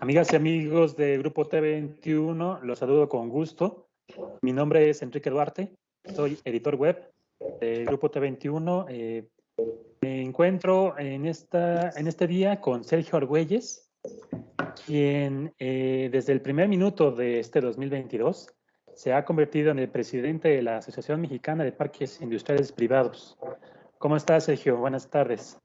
Amigas y amigos de Grupo T21, los saludo con gusto. Mi nombre es Enrique Duarte, soy editor web de Grupo T21. Me encuentro en este día con Sergio Argüelles, quien desde el primer minuto de este 2022 se ha convertido en el presidente de la Asociación Mexicana de Parques Industriales Privados. ¿Cómo estás, Sergio? Buenas tardes.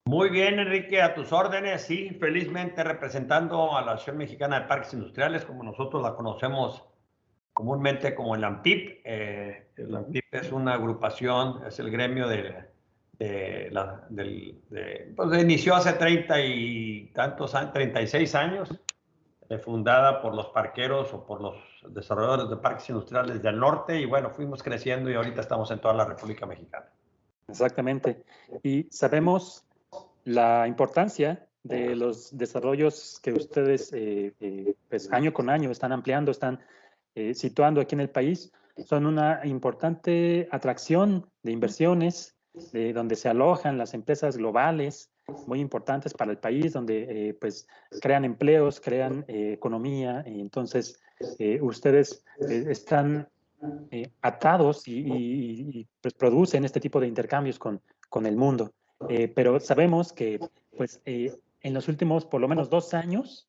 Muy bien, Enrique, a tus órdenes. Sí, felizmente representando a la Asociación Mexicana de Parques Industriales, como nosotros la conocemos comúnmente como el AMPIP. El AMPIP es una agrupación, es el gremio pues inició hace 36 años, fundada por los parqueros o por los desarrolladores de parques industriales del norte, y bueno, fuimos creciendo y ahorita estamos en toda la República Mexicana. Exactamente. Y sabemos la importancia de los desarrollos que ustedes pues año con año están ampliando, están situando aquí en el país. Son una importante atracción de inversiones, de donde se alojan las empresas globales, muy importantes para el país, donde pues crean empleos, crean economía. Entonces, ustedes están atados y pues producen este tipo de intercambios con el mundo. Pero sabemos que pues, en los últimos por lo menos 2 años,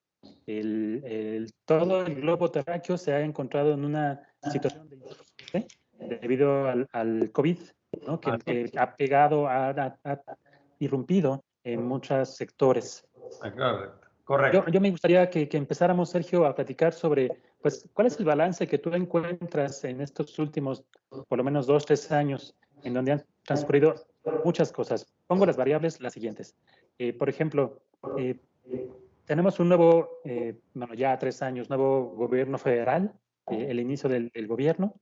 todo el globo terráqueo se ha encontrado en una situación de incertidumbre debido al COVID, ¿no? que ha pegado, ha irrumpido en muchos sectores. Correcto. Yo me gustaría que empezáramos, Sergio, a platicar sobre, pues, ¿cuál es el balance que tú encuentras en estos últimos, por lo menos 2, 3 años, en donde han transcurrido muchas cosas? Pongo las variables las siguientes. Por ejemplo, tenemos un nuevo, bueno, ya 3 años, nuevo gobierno federal, el inicio del gobierno.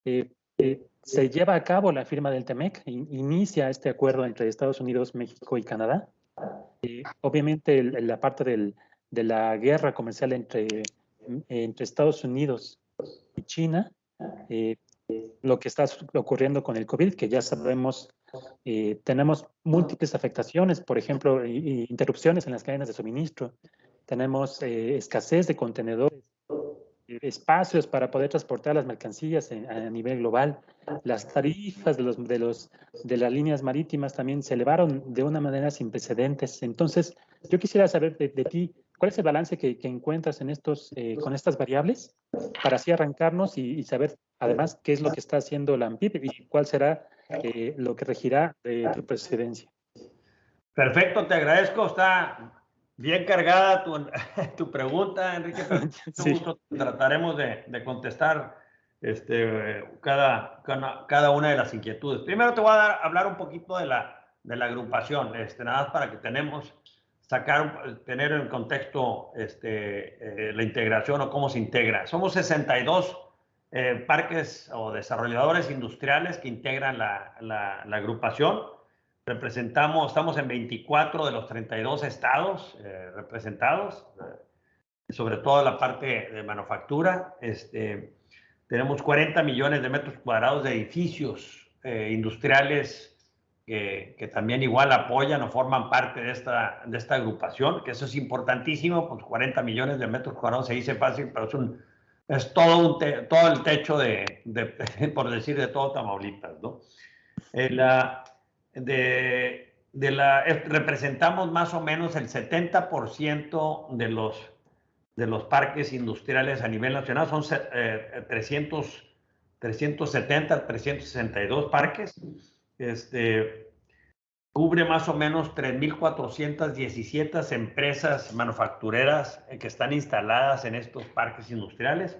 Se lleva a cabo la firma del TEMEC, inicia este acuerdo entre Estados Unidos, México y Canadá. Obviamente la parte de la guerra comercial entre Estados Unidos y China, lo que está ocurriendo con el COVID, que ya sabemos, tenemos múltiples afectaciones, por ejemplo, interrupciones en las cadenas de suministro, tenemos escasez de contenedores, espacios para poder transportar las mercancías a nivel global. Las tarifas de las líneas marítimas también se elevaron de una manera sin precedentes. Entonces, yo quisiera saber de ti, ¿cuál es el balance que encuentras en con estas variables para así arrancarnos y saber además qué es lo que está haciendo la AMPIP y cuál será lo que regirá de tu presidencia? Perfecto, te agradezco. Está bien cargada tu pregunta, Enrique, pero Sí. trataremos de contestar cada una de las inquietudes. Primero te voy a hablar un poquito de la agrupación, nada más para que tener en contexto la integración o cómo se integra. Somos 62 parques o desarrolladores industriales que integran la agrupación. Estamos en 24 de los 32 estados representados, sobre todo la parte de manufactura. Tenemos 40 millones de metros cuadrados de edificios industriales que también igual apoyan o forman parte de esta agrupación, que eso es importantísimo, pues 40 millones de metros cuadrados se dice fácil, pero es todo el techo por decir, de todo Tamaulipas, ¿no? Representamos más o menos el 70% de los parques industriales a nivel nacional. Son 362 parques. Cubre más o menos 3,417 empresas manufactureras que están instaladas en estos parques industriales,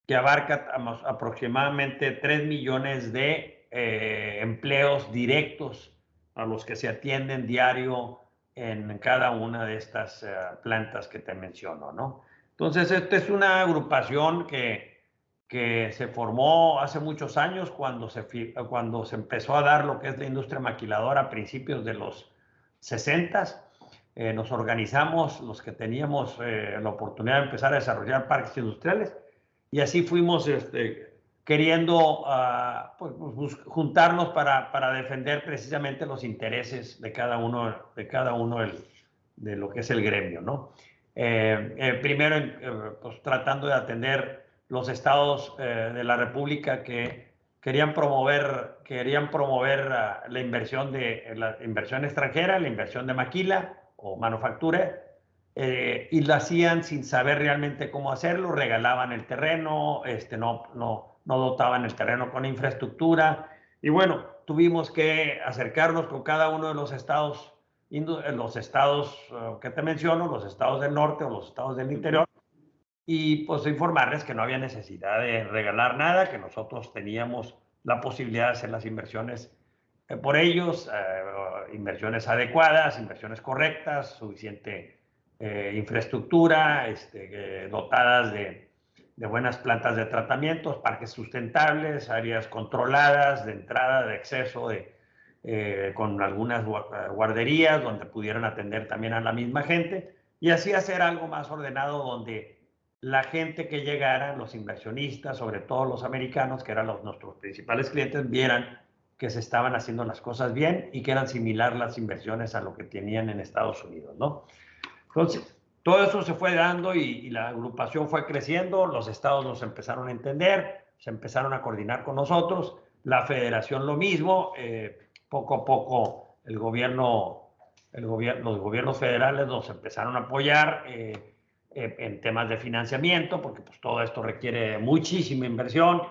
que abarca aproximadamente 3 millones de empleos directos a los que se atienden diario en cada una de estas plantas que te menciono, ¿no? Entonces, esta es una agrupación que que se formó hace muchos años cuando se empezó a dar lo que es la industria maquiladora a principios de los 60. Nos organizamos los que teníamos la oportunidad de empezar a desarrollar parques industriales y así fuimos queriendo pues, juntarnos para defender precisamente los intereses de cada uno de lo que es el gremio, ¿no? Primero, pues, tratando de atender los estados de la República que querían promover la inversión extranjera, la inversión de maquila o manufactura, y lo hacían sin saber realmente cómo hacerlo, regalaban el terreno, no dotaban el terreno con infraestructura, y bueno, tuvimos que acercarnos con cada uno de los estados que te menciono, los estados del norte o los estados del interior, y pues informarles que no había necesidad de regalar nada, que nosotros teníamos la posibilidad de hacer las inversiones por ellos, inversiones adecuadas, inversiones correctas, suficiente infraestructura, dotadas de buenas plantas de tratamientos, parques sustentables, áreas controladas de entrada, de acceso, con algunas guarderías donde pudieran atender también a la misma gente, y así hacer algo más ordenado donde la gente que llegara, los inversionistas, sobre todo los americanos, que eran nuestros principales clientes, vieran que se estaban haciendo las cosas bien y que eran similar las inversiones a lo que tenían en Estados Unidos, ¿no? Entonces, todo eso se fue dando y la agrupación fue creciendo, los estados nos empezaron a entender, se empezaron a coordinar con nosotros, la federación lo mismo, poco a poco los gobiernos federales nos empezaron a apoyar en temas de financiamiento, porque pues todo esto requiere muchísima inversión,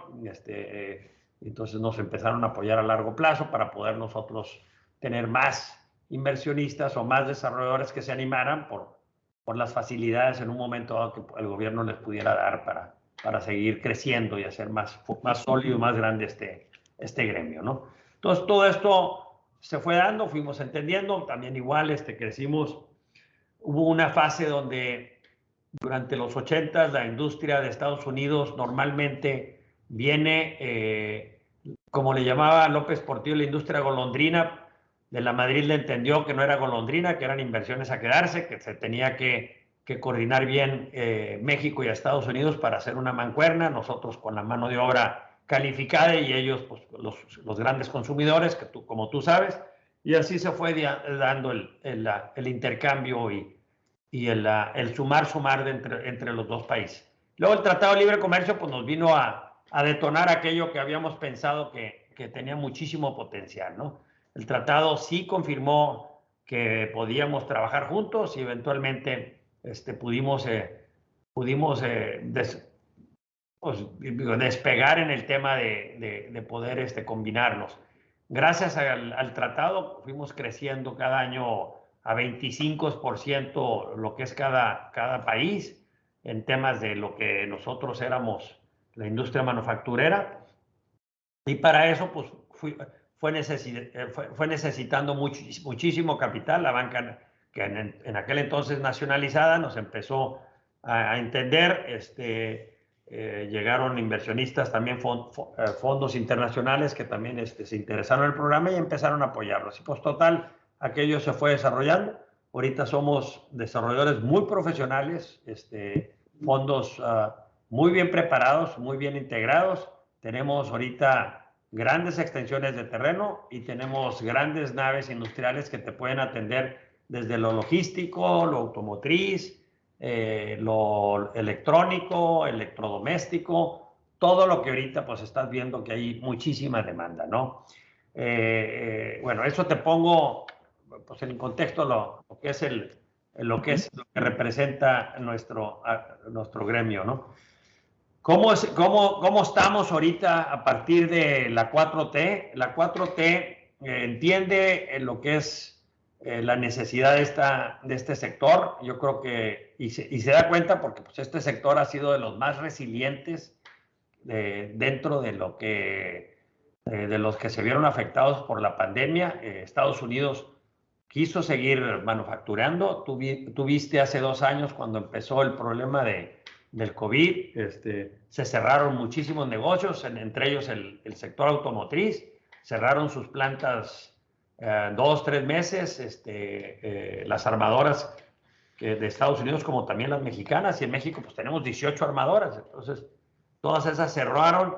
entonces nos empezaron a apoyar a largo plazo para poder nosotros tener más inversionistas o más desarrolladores que se animaran por las facilidades en un momento dado que el gobierno les pudiera dar para seguir creciendo y hacer más sólido, más grande este gremio, ¿no? Entonces todo esto se fue dando, fuimos entendiendo, también igual crecimos. Hubo una fase donde durante los 80 la industria de Estados Unidos normalmente viene, como le llamaba López Portillo, la industria golondrina. De la Madrid le entendió que no era golondrina, que eran inversiones a quedarse, que se tenía que coordinar bien México y Estados Unidos para hacer una mancuerna, nosotros con la mano de obra calificada y ellos pues, los grandes consumidores, como tú sabes, y así se fue dando el intercambio y el sumar entre los dos países. Luego el Tratado de Libre Comercio pues, nos vino a detonar aquello que habíamos pensado que tenía muchísimo potencial, ¿no? El tratado sí confirmó que podíamos trabajar juntos y eventualmente pudimos despegar en el tema de poder combinarnos. Gracias al tratado fuimos creciendo cada año a 25% lo que es cada país en temas de lo que nosotros éramos la industria manufacturera, y para eso pues fue necesitando muchísimo capital. La banca, que en aquel entonces nacionalizada, nos empezó a entender. Llegaron inversionistas, también fondos internacionales que también se interesaron en el programa y empezaron a apoyarlos. Y pues total, aquello se fue desarrollando. Ahorita somos desarrolladores muy profesionales, fondos muy bien preparados, muy bien integrados. Tenemos ahorita grandes extensiones de terreno y tenemos grandes naves industriales que te pueden atender desde lo logístico, lo automotriz, lo electrónico, electrodoméstico, todo lo que ahorita pues estás viendo que hay muchísima demanda, ¿no? Bueno, eso te pongo pues en contexto lo que representa nuestro gremio, ¿no? ¿Cómo estamos ahorita a partir de la 4T? La 4T entiende lo que es la necesidad de este sector. Yo creo que, y se da cuenta porque pues, este sector ha sido de los más resilientes dentro de los que se vieron afectados por la pandemia. Estados Unidos quiso seguir manufacturando. Tú viste hace 2 años cuando empezó el problema de del COVID. Se cerraron muchísimos negocios, entre ellos el sector automotriz. Cerraron sus plantas 2, 3 meses, las armadoras de Estados Unidos como también las mexicanas, y en México pues tenemos 18 armadoras, entonces todas esas cerraron,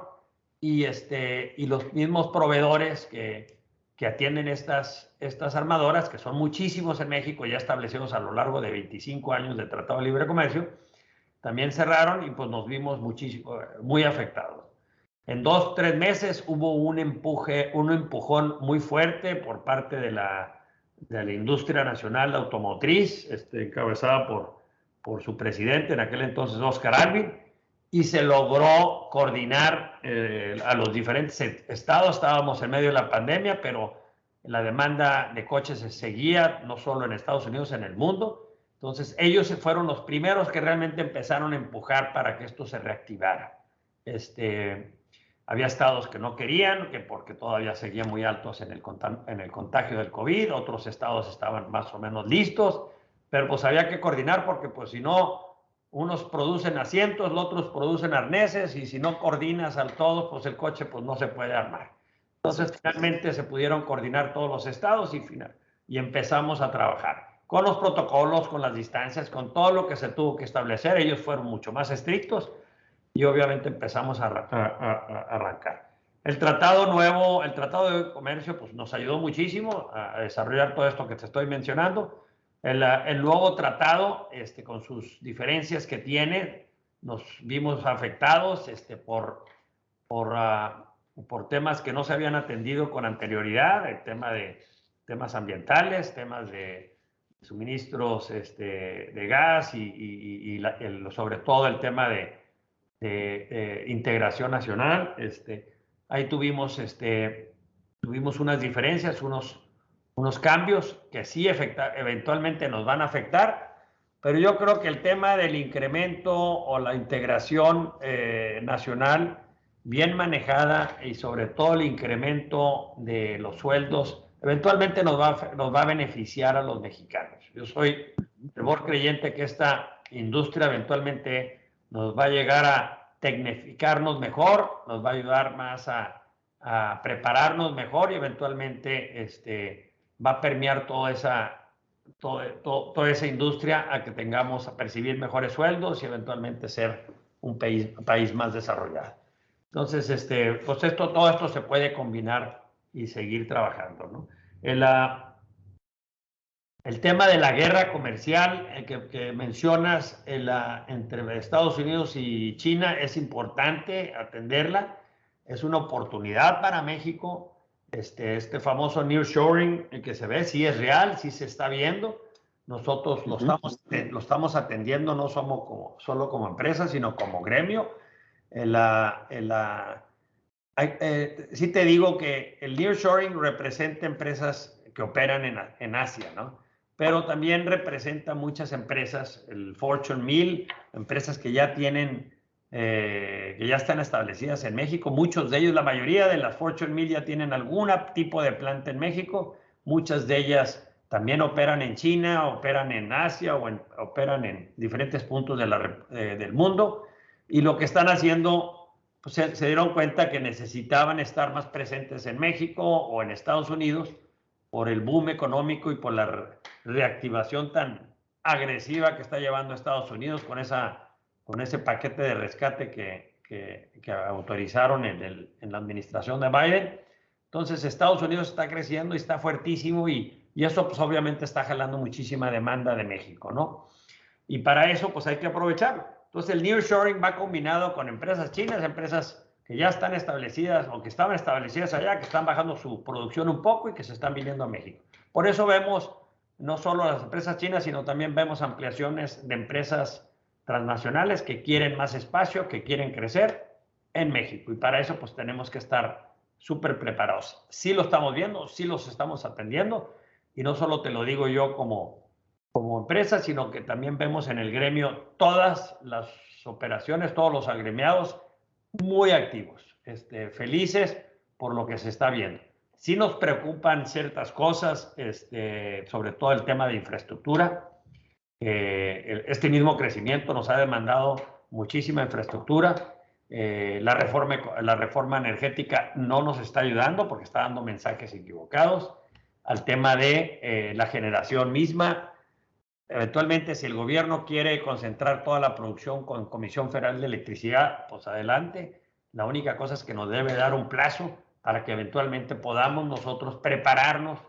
y los mismos proveedores que atienden estas armadoras, que son muchísimos en México, ya establecidos a lo largo de 25 años de Tratado de Libre Comercio, también cerraron, y pues nos vimos muy afectados. En 2, 3 meses hubo un empujón muy fuerte por parte de la industria nacional automotriz, encabezada por su presidente en aquel entonces, Oscar Alvin, y se logró coordinar a los diferentes estados. Estábamos en medio de la pandemia, pero la demanda de coches se seguía, no solo en Estados Unidos, en el mundo. Entonces, ellos fueron los primeros que realmente empezaron a empujar para que esto se reactivara. Había estados que no querían, porque todavía seguían muy altos en el contagio del COVID. Otros estados estaban más o menos listos, pero pues había que coordinar, porque pues si no, unos producen asientos, los otros producen arneses, y si no coordinas al todo, pues el coche pues no se puede armar. Entonces finalmente se pudieron coordinar todos los estados, y empezamos a trabajar con los protocolos, con las distancias, con todo lo que se tuvo que establecer. Ellos fueron mucho más estrictos, y obviamente empezamos a arrancar. El tratado nuevo, el tratado de comercio, pues nos ayudó muchísimo a desarrollar todo esto que te estoy mencionando. El nuevo tratado, con sus diferencias que tiene, nos vimos afectados por temas que no se habían atendido con anterioridad, el tema de temas ambientales, temas de suministros de gas, y sobre todo el tema de integración nacional. Ahí tuvimos unas diferencias, unos cambios que sí eventualmente nos van a afectar, pero yo creo que el tema del incremento o la integración nacional bien manejada, y sobre todo el incremento de los sueldos, eventualmente nos va a beneficiar a los mexicanos. Yo soy ferviente creyente que esta industria eventualmente nos va a llegar a tecnificarnos mejor, nos va a ayudar más a prepararnos mejor, y eventualmente va a permear toda esa industria a que tengamos a percibir mejores sueldos, y eventualmente ser un país más desarrollado. Entonces, pues todo esto se puede combinar y seguir trabajando, ¿no? El tema de la guerra comercial que mencionas entre Estados Unidos y China es importante atenderla. Es una oportunidad para México. Este famoso nearshoring que se ve, sí es real, sí se está viendo. Nosotros lo estamos atendiendo, no somos solo como empresa, sino como gremio. Sí te digo que el nearshoring representa empresas que operan en Asia, ¿no? Pero también representa muchas empresas, el Fortune 1000, empresas que ya están establecidas en México. Muchos de ellos, la mayoría de las Fortune 1000 ya tienen algún tipo de planta en México. Muchas de ellas también operan en China, operan en Asia, operan en diferentes puntos del mundo. Y lo que están haciendo, pues se dieron cuenta que necesitaban estar más presentes en México o en Estados Unidos, por el boom económico y por la reactivación tan agresiva que está llevando Estados Unidos con ese paquete de rescate que autorizaron en la administración de Biden. Entonces, Estados Unidos está creciendo y está fuertísimo, y eso pues obviamente está jalando muchísima demanda de México, ¿no? Y para eso pues hay que aprovecharlo. Entonces, el nearshoring va combinado con empresas chinas, empresas que ya están establecidas o que estaban establecidas allá, que están bajando su producción un poco y que se están viniendo a México. Por eso vemos no solo las empresas chinas, sino también vemos ampliaciones de empresas transnacionales que quieren más espacio, que quieren crecer en México. Y para eso pues tenemos que estar súper preparados. Sí lo estamos viendo, sí los estamos atendiendo, y no solo te lo digo yo como empresa, sino que también vemos en el gremio todas las operaciones, todos los agremiados muy activos, felices por lo que se está viendo. Sí nos preocupan ciertas cosas, sobre todo el tema de infraestructura. Este mismo crecimiento nos ha demandado muchísima infraestructura. La reforma energética no nos está ayudando porque está dando mensajes equivocados. Al tema de la generación misma, eventualmente si el gobierno quiere concentrar toda la producción con Comisión Federal de Electricidad, pues adelante. La única cosa es que nos debe dar un plazo para que eventualmente podamos nosotros prepararnos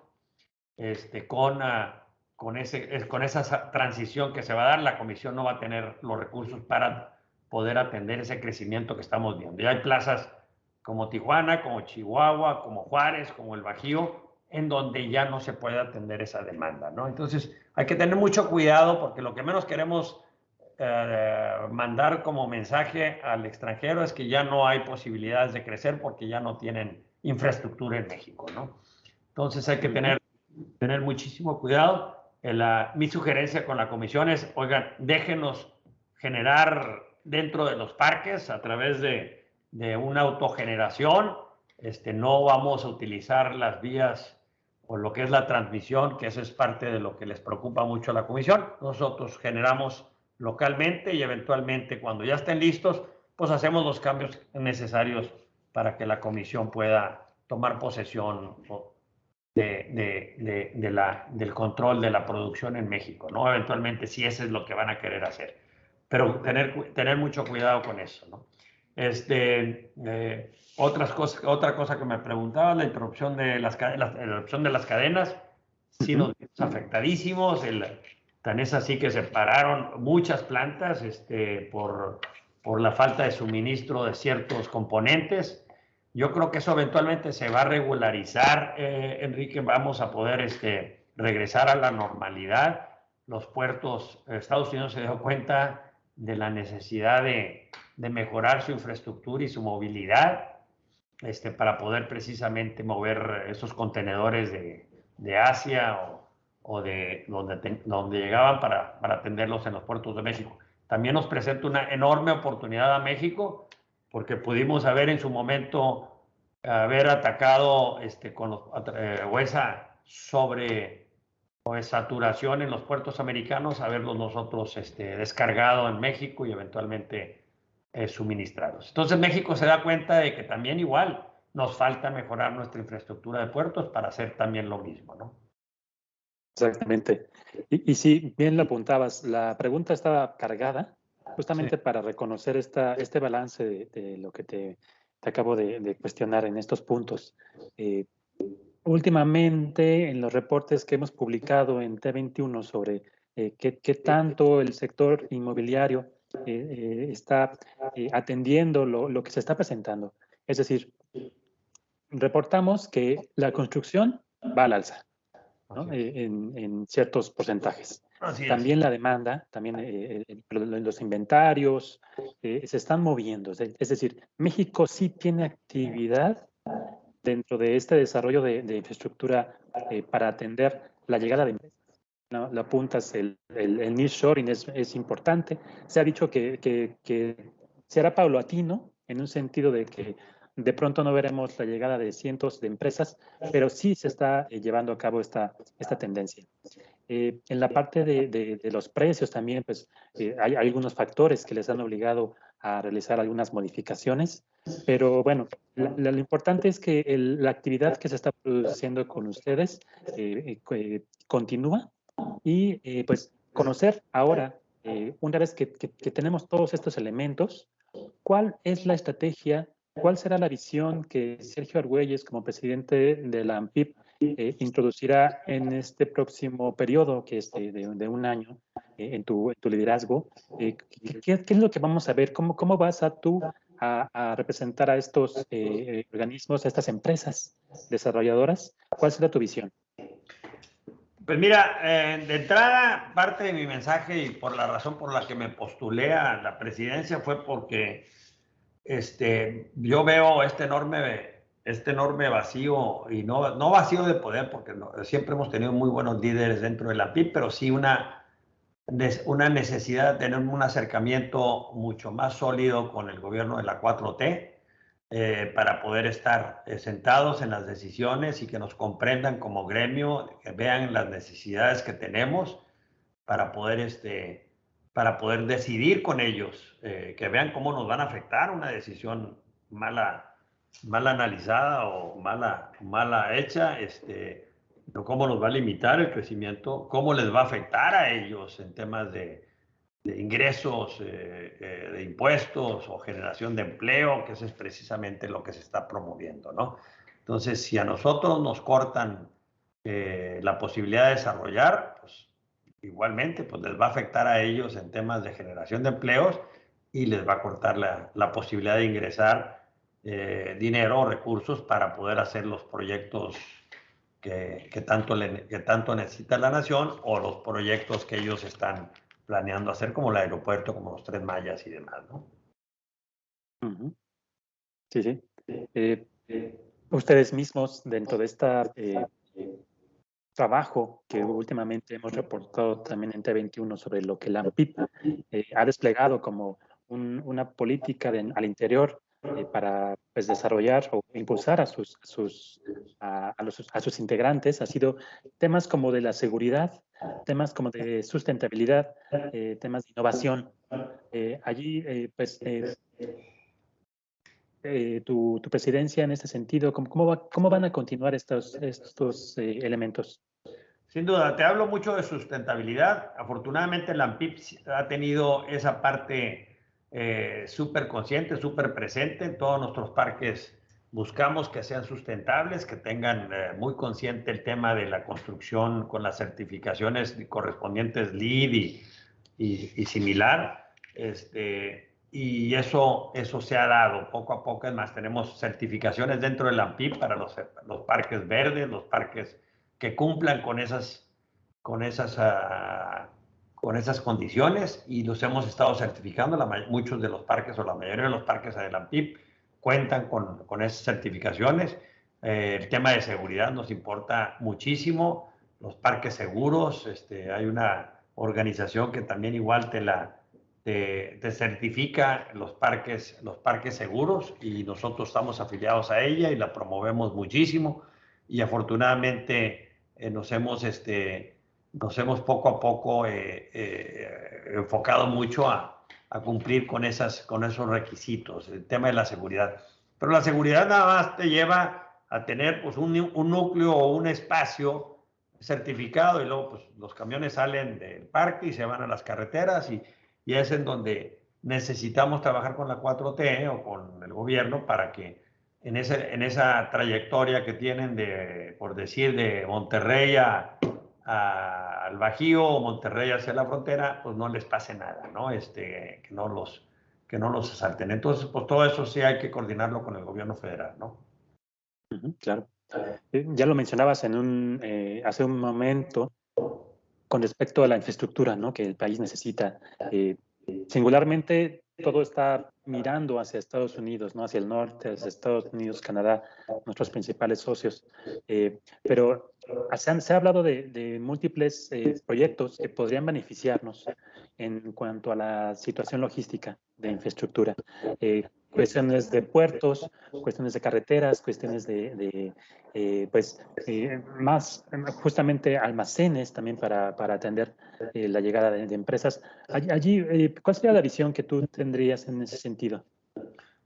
con esa transición que se va a dar. La Comisión no va a tener los recursos para poder atender ese crecimiento que estamos viendo. Ya hay plazas como Tijuana, como Chihuahua, como Juárez, como el Bajío, en donde ya no se puede atender esa demanda, ¿no? Entonces hay que tener mucho cuidado porque lo que menos queremos mandar como mensaje al extranjero es que ya no hay posibilidades de crecer porque ya no tienen infraestructura en México, ¿no? Entonces hay que tener muchísimo cuidado. Mi sugerencia con la comisión es, oigan, déjenos generar dentro de los parques a través de una autogeneración. No vamos a utilizar las vías o lo que es la transmisión, que eso es parte de lo que les preocupa mucho a la comisión. Nosotros generamos localmente y eventualmente cuando ya estén listos, pues hacemos los cambios necesarios para que la comisión pueda tomar posesión del control de la producción en México, ¿no? Eventualmente, si eso es lo que van a querer hacer. Pero tener mucho cuidado con eso, ¿no? Otra cosa que me preguntaba, la interrupción de las cadenas, sí nos vimos afectadísimos. Tan es así que se pararon muchas plantas por la falta de suministro de ciertos componentes. Yo creo que eso eventualmente se va a regularizar, Enrique, vamos a poder regresar a la normalidad. Los puertos, Estados Unidos se dio cuenta de la necesidad de mejorar su infraestructura y su movilidad para poder precisamente mover esos contenedores de Asia o de donde llegaban para atenderlos en los puertos de México. También nos presenta una enorme oportunidad a México porque pudimos haber en su momento atacado o esa saturación en los puertos americanos, haberlos nosotros descargado en México y eventualmente suministrados. Entonces México se da cuenta de que también igual nos falta mejorar nuestra infraestructura de puertos para hacer también lo mismo, ¿no? Exactamente. Y sí, bien lo apuntabas, la pregunta estaba cargada justamente para reconocer este balance de lo que te acabo de cuestionar en estos puntos. Últimamente, en los reportes que hemos publicado en T21 sobre qué tanto el sector inmobiliario está atendiendo lo que se está presentando. Es decir, reportamos que la construcción va al alza, ¿no? En ciertos porcentajes. También la demanda, también los inventarios se están moviendo. Es decir, México sí tiene actividad dentro de este desarrollo de infraestructura para atender la llegada de empresas. ¿No? Lo apuntas, el nearshoring es importante. Se ha dicho que será paulatino, en un sentido de que de pronto no veremos la llegada de cientos de empresas, pero sí se está llevando a cabo esta tendencia. En la parte de los precios también, pues hay algunos factores que les han obligado a realizar algunas modificaciones, pero bueno, lo importante es que la actividad que se está produciendo con ustedes continúa y pues conocer ahora, una vez que tenemos todos estos elementos, cuál es la estrategia, cuál será la visión que Sergio Argüelles, como presidente de la ANPIP, introducirá en este próximo periodo, que es de un año, en tu liderazgo. ¿Qué es lo que vamos a ver? ¿Cómo vas tú a representar a estos organismos, a estas empresas desarrolladoras? ¿Cuál será tu visión? Pues mira, de entrada, parte de mi mensaje y por la razón por la que me postulé a la presidencia fue porque yo veo este enorme vacío, y no vacío de poder, porque siempre hemos tenido muy buenos líderes dentro de la PIB, pero sí una necesidad de tener un acercamiento mucho más sólido con el gobierno de la 4T para poder estar sentados en las decisiones y que nos comprendan como gremio, que vean las necesidades que tenemos para poder para poder decidir con ellos, que vean cómo nos van a afectar una decisión mal analizada o mala hecha, cómo nos va a limitar el crecimiento, cómo les va a afectar a ellos en temas de ingresos, de impuestos o generación de empleo, que eso es precisamente lo que se está promoviendo, ¿no? Entonces, si a nosotros nos cortan la posibilidad de desarrollar, pues igualmente pues les va a afectar a ellos en temas de generación de empleos y les va a cortar la posibilidad de ingresar dinero o recursos para poder hacer los proyectos que tanto necesita la nación o los proyectos que ellos están planeando hacer, como el aeropuerto, como los Tren Mayas y demás, ¿no? Ujú. Sí, sí. Ustedes mismos, dentro de esta trabajo que últimamente hemos reportado también en T21 sobre lo que la ANPIP ha desplegado como una política al interior para pues, desarrollar o impulsar a sus integrantes, ha sido temas como de la seguridad, temas como de sustentabilidad, temas de innovación. Allí, tu presidencia en este sentido, ¿cómo van a continuar estos elementos? Sin duda, te hablo mucho de sustentabilidad. Afortunadamente, la ANPIP ha tenido esa parte súper consciente, súper presente. En todos nuestros parques buscamos que sean sustentables, que tengan muy consciente el tema de la construcción con las certificaciones correspondientes LEED y similar. Y eso se ha dado poco a poco. Además, tenemos certificaciones dentro de la ANPIP para los parques verdes, los parques que cumplan con esas condiciones, y los hemos estado certificando. Muchos de los parques o la mayoría de los parques de la ANPIP cuentan con esas certificaciones. El tema de seguridad nos importa muchísimo, los parques seguros. Hay una organización que también igual te certifica los parques seguros, y nosotros estamos afiliados a ella y la promovemos muchísimo, y afortunadamente nos hemos poco a poco enfocado mucho a cumplir con esos requisitos, el tema de la seguridad. Pero la seguridad nada más te lleva a tener pues, un núcleo o un espacio certificado, y luego pues, los camiones salen del parque y se van a las carreteras, y es en donde necesitamos trabajar con la 4T o con el gobierno para que en esa trayectoria que tienen por decir, de Monterrey al Bajío o Monterrey hacia la frontera, pues no les pase nada, ¿no? Que no los asalten. Entonces, pues todo eso sí hay que coordinarlo con el gobierno federal, ¿no? Claro. Ya lo mencionabas hace un momento con respecto a la infraestructura, ¿no? Que el país necesita. Singularmente, todo está mirando hacia Estados Unidos, ¿no? Hacia el norte, hacia Estados Unidos, Canadá, nuestros principales socios. Pero se ha hablado de múltiples proyectos que podrían beneficiarnos en cuanto a la situación logística de infraestructura. Cuestiones de puertos, cuestiones de carreteras, cuestiones más justamente almacenes también para atender la llegada de empresas. Allí, ¿cuál sería la visión que tú tendrías en ese sentido?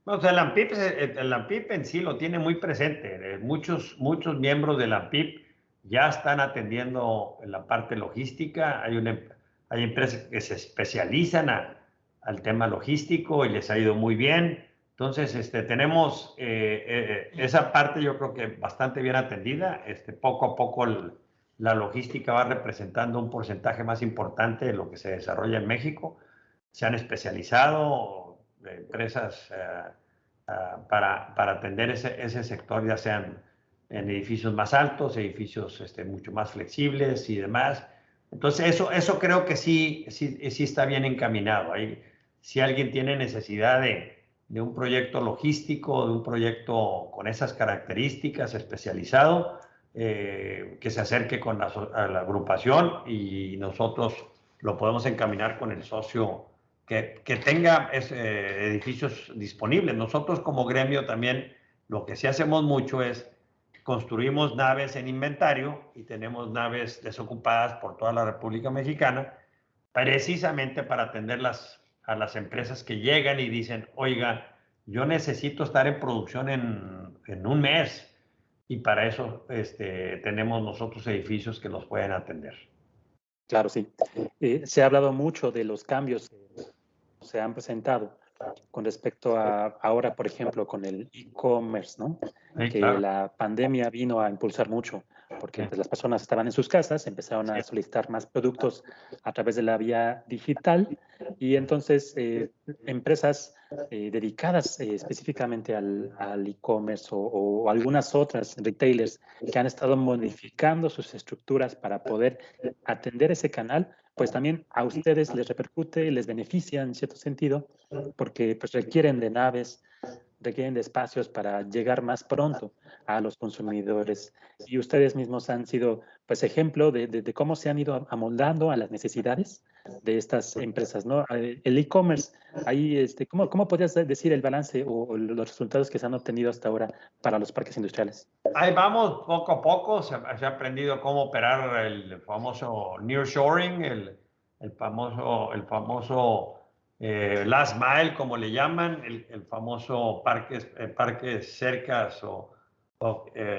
O sea, el ANPIP en sí lo tiene muy presente. Muchos miembros del ANPIP ya están atendiendo en la parte logística. Hay empresas que se especializan al tema logístico y les ha ido muy bien. Entonces, tenemos esa parte, yo creo que bastante bien atendida. Poco a poco la logística va representando un porcentaje más importante de lo que se desarrolla en México. Se han especializado empresas para atender ese sector, ya sean en edificios más altos, edificios mucho más flexibles y demás. Entonces, eso creo que sí está bien encaminado. Si alguien tiene necesidad de un proyecto logístico, de un proyecto con esas características especializado, que se acerque a la agrupación, y nosotros lo podemos encaminar con el socio que tenga edificios disponibles. Nosotros como gremio también lo que sí hacemos mucho es construimos naves en inventario, y tenemos naves desocupadas por toda la República Mexicana, precisamente para atender a las empresas que llegan y dicen, oiga, yo necesito estar en producción en un mes, y para eso tenemos nosotros edificios que los pueden atender. Claro, sí. Se ha hablado mucho de los cambios que se han presentado con respecto a ahora, por ejemplo, con el e-commerce, ¿no? Sí, Que claro. la pandemia vino a impulsar mucho, porque Sí. pues, las personas estaban en sus casas, empezaron a solicitar más productos a través de la vía digital, y entonces empresas dedicadas específicamente al e-commerce o algunas otras retailers que han estado modificando sus estructuras para poder atender ese canal, pues también a ustedes les repercute, les beneficia en cierto sentido, porque pues requieren de naves, requieren de espacios para llegar más pronto a los consumidores. Y ustedes mismos han sido pues ejemplo de cómo se han ido amoldando a las necesidades de estas empresas, ¿no? El e-commerce, ahí, ¿cómo podrías decir el balance o los resultados que se han obtenido hasta ahora para los parques industriales? Ahí vamos, poco a poco, se ha aprendido cómo operar el famoso nearshoring, el famoso last mile, como le llaman, el famoso parques cercas o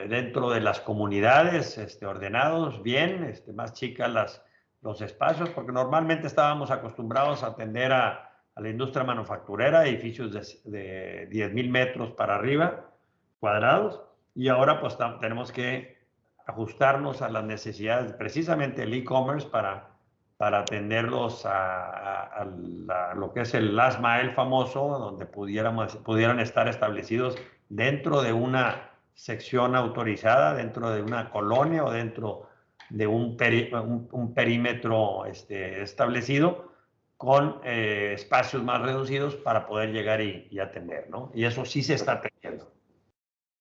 dentro de las comunidades, ordenados bien, más chicas los espacios, porque normalmente estábamos acostumbrados a atender a la industria manufacturera, edificios de 10,000 metros para arriba, cuadrados, y ahora pues tenemos que ajustarnos a las necesidades, precisamente el e-commerce, para atenderlos a lo que es el last mile famoso, donde pudieran estar establecidos dentro de una sección autorizada, dentro de una colonia o dentro de un perímetro establecido, con espacios más reducidos para poder llegar y atender, ¿no? Y eso sí se está atendiendo.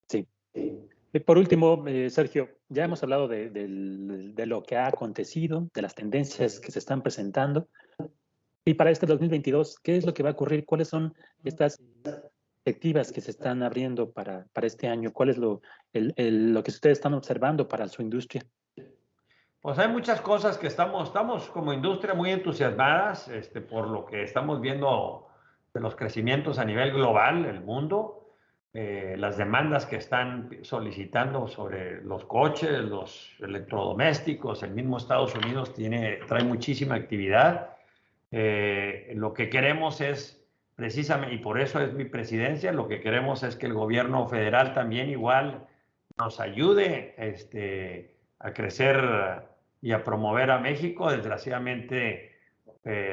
Sí. Y por último, Sergio, ya hemos hablado de lo que ha acontecido, de las tendencias que se están presentando. Y para este 2022, ¿qué es lo que va a ocurrir? ¿Cuáles son estas perspectivas que se están abriendo para este año? ¿Cuál es lo que ustedes están observando para su industria? Pues hay muchas cosas que estamos como industria muy entusiasmadas por lo que estamos viendo de los crecimientos a nivel global, el mundo, las demandas que están solicitando sobre los coches, los electrodomésticos. El mismo Estados Unidos trae muchísima actividad. Lo que queremos es, precisamente, y por eso es mi presidencia, lo que queremos es que el gobierno federal también igual nos ayude a crecer y a promover a México. Desgraciadamente,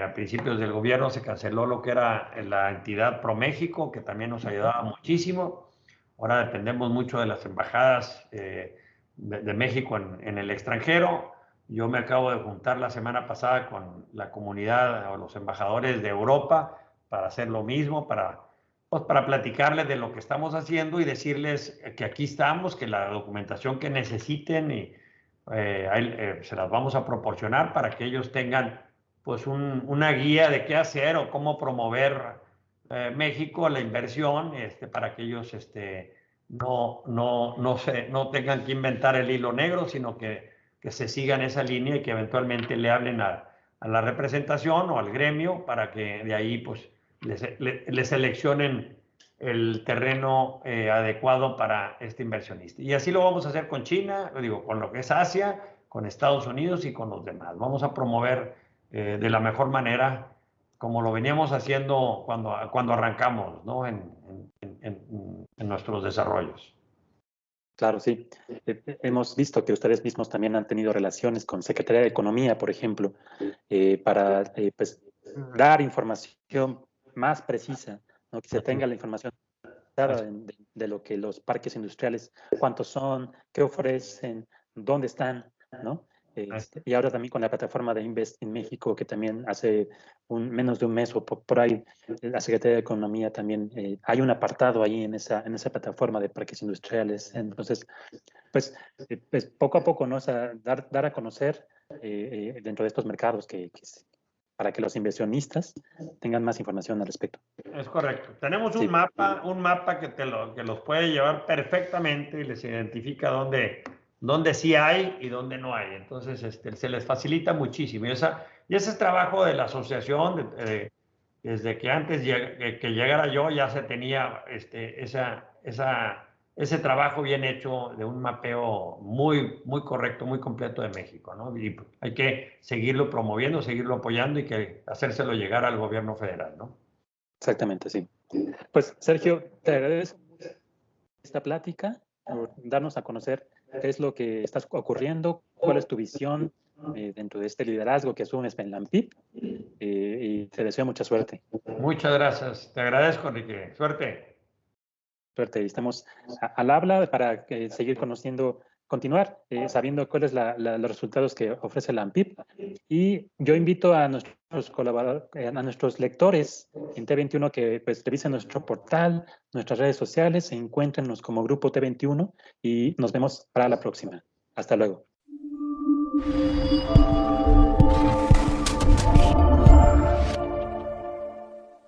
a principios del gobierno se canceló lo que era la entidad ProMéxico, que también nos ayudaba muchísimo. Ahora dependemos mucho de las embajadas de México en el extranjero. Yo me acabo de juntar la semana pasada con la comunidad o los embajadores de Europa para hacer lo mismo, pues para platicarles de lo que estamos haciendo y decirles que aquí estamos, que la documentación que necesiten se las vamos a proporcionar para que ellos tengan pues una guía de qué hacer o cómo promover México, la inversión, para que ellos no tengan que inventar el hilo negro, sino que se sigan esa línea y que eventualmente le hablen a la representación o al gremio para que de ahí pues les seleccionen el terreno adecuado para este inversionista. Y así lo vamos a hacer con China, digo, con lo que es Asia, con Estados Unidos y con los demás. Vamos a promover de la mejor manera, como lo veníamos haciendo cuando arrancamos, ¿no? en nuestros desarrollos. Claro, sí. Hemos visto que ustedes mismos también han tenido relaciones con Secretaría de Economía, por ejemplo, para pues, dar información más precisa, ¿no? Que se tenga la información de lo que los parques industriales, cuántos son, qué ofrecen, dónde están, ¿no? Y ahora también con la plataforma de Invest en México, que también hace menos de un mes o por ahí, la Secretaría de Economía también, hay un apartado ahí en esa plataforma de parques industriales. Entonces, pues poco a poco, ¿no? O sea, dar a conocer dentro de estos mercados para que los inversionistas tengan más información al respecto. Es correcto. Tenemos Sí. un mapa que los puede llevar perfectamente y les identifica dónde sí hay y dónde no hay. Entonces, se les facilita muchísimo. Y ese es el trabajo de la asociación. Desde que antes que llegara yo ya se tenía ese trabajo bien hecho de un mapeo muy, muy correcto, muy completo de México, ¿no? Y hay que seguirlo promoviendo, seguirlo apoyando y que hacérselo llegar al gobierno federal, ¿no? Exactamente, sí. Pues, Sergio, te agradezco esta plática, por darnos a conocer qué es lo que está ocurriendo, cuál es tu visión dentro de este liderazgo que asumes en la ANPIP, y te deseo mucha suerte. Muchas gracias. Te agradezco, Enrique. Suerte. Suerte, y estamos al habla para seguir conociendo, continuar sabiendo cuáles los resultados que ofrece la ANPIP. Y yo invito a nuestros colaboradores, a nuestros lectores en T21 que pues revisen nuestro portal, nuestras redes sociales, se encuéntrenos como Grupo T21 y nos vemos para la próxima. Hasta luego.